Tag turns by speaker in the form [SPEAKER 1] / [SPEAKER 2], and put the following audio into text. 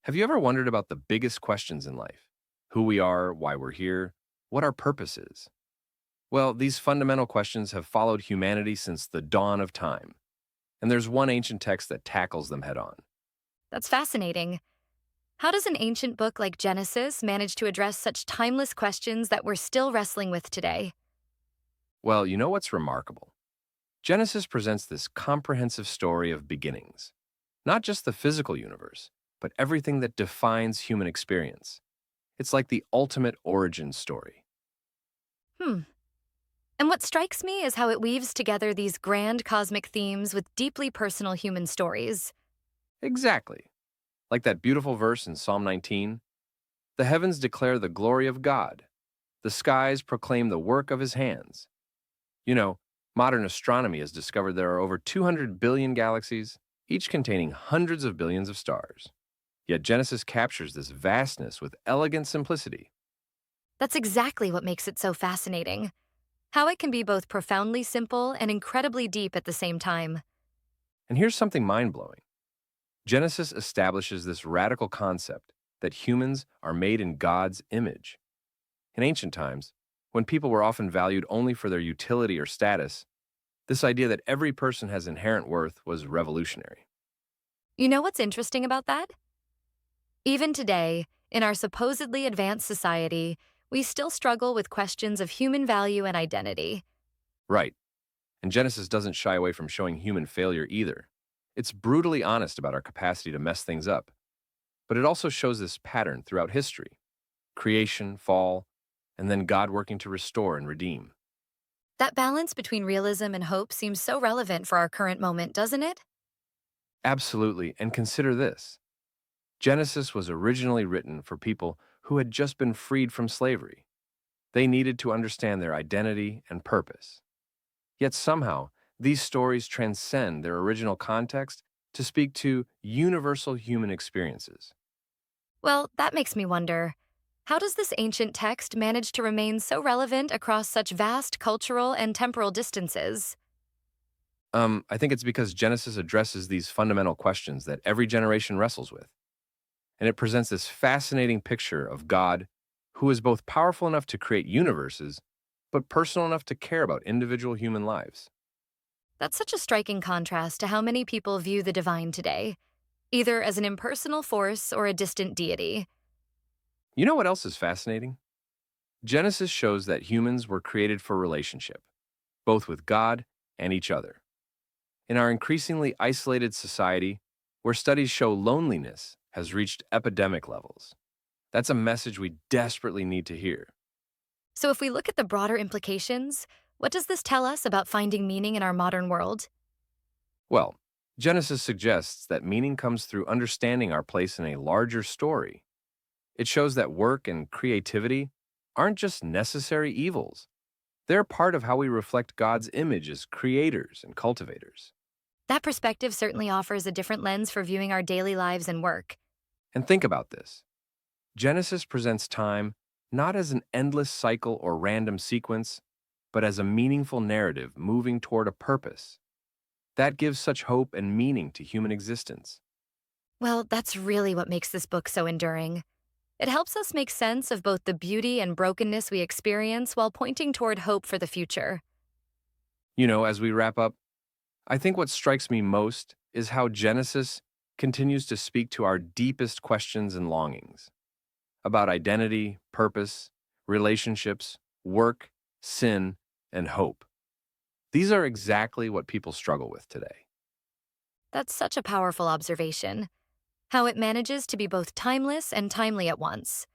[SPEAKER 1] Have you ever wondered about the biggest questions in life? Who we are, why we're here, what our purpose is? Well, these fundamental questions have followed humanity since the dawn of time, and there's one ancient text that tackles them head on.
[SPEAKER 2] That's fascinating. How does an ancient book like Genesis manage to address such timeless questions that we're still wrestling with today?
[SPEAKER 1] Well, you know what's remarkable? Genesis presents this comprehensive story of beginnings, not just the physical universe, but everything that defines human experience. It's like the ultimate origin story.
[SPEAKER 2] Hmm. And what strikes me is how it weaves together these grand cosmic themes with deeply personal human stories.
[SPEAKER 1] Exactly. Like that beautiful verse in Psalm 19, the heavens declare the glory of God. The skies proclaim the work of his hands. You know, modern astronomy has discovered there are over 200 billion galaxies, each containing hundreds of billions of stars. Yet Genesis captures this vastness with elegant simplicity.
[SPEAKER 2] That's exactly what makes it so fascinating. How it can be both profoundly simple and incredibly deep at the same time.
[SPEAKER 1] And here's something mind blowing: Genesis establishes this radical concept that humans are made in God's image. In ancient times, when people were often valued only for their utility or status, this idea that every person has inherent worth was revolutionary.
[SPEAKER 2] You know what's interesting about that? Even today, in our supposedly advanced society, we still struggle with questions of human value and identity.
[SPEAKER 1] Right. And Genesis doesn't shy away from showing human failure either. It's brutally honest about our capacity to mess things up. But it also shows this pattern throughout history: creation, fall, and then God working to restore and redeem.
[SPEAKER 2] That balance between realism and hope seems so relevant for our current moment, doesn't it?
[SPEAKER 1] Absolutely. And consider this: Genesis was originally written for people who had just been freed from slavery. They needed to understand their identity and purpose. Yet somehow, these stories transcend their original context to speak to universal human experiences.
[SPEAKER 2] Well, that makes me wonder, how does this ancient text manage to remain so relevant across such vast cultural and temporal distances?
[SPEAKER 1] I think it's because Genesis addresses these fundamental questions that every generation wrestles with. And it presents this fascinating picture of God who is both powerful enough to create universes, but personal enough to care about individual human lives.
[SPEAKER 2] That's such a striking contrast to how many people view the divine today, either as an impersonal force or a distant deity.
[SPEAKER 1] You know what else is fascinating? Genesis shows that humans were created for relationship, both with God and each other. In our increasingly isolated society, where studies show loneliness has reached epidemic levels, that's a message we desperately need to hear.
[SPEAKER 2] So, if we look at the broader implications, what does this tell us about finding meaning in our modern world?
[SPEAKER 1] Well, Genesis suggests that meaning comes through understanding our place in a larger story. It shows that work and creativity aren't just necessary evils, they're part of how we reflect God's image as creators and cultivators.
[SPEAKER 2] That perspective certainly offers a different lens for viewing our daily lives and work.
[SPEAKER 1] And think about this: Genesis presents time not as an endless cycle or random sequence, but as a meaningful narrative moving toward a purpose. That gives such hope and meaning to human existence.
[SPEAKER 2] Well, that's really what makes this book so enduring. It helps us make sense of both the beauty and brokenness we experience while pointing toward hope for the future.
[SPEAKER 1] As we wrap up, I think what strikes me most is how Genesis continues to speak to our deepest questions and longings about identity, purpose, relationships, work, sin, and hope. These are exactly what people struggle with today.
[SPEAKER 2] That's such a powerful observation. How it manages to be both timeless and timely at once.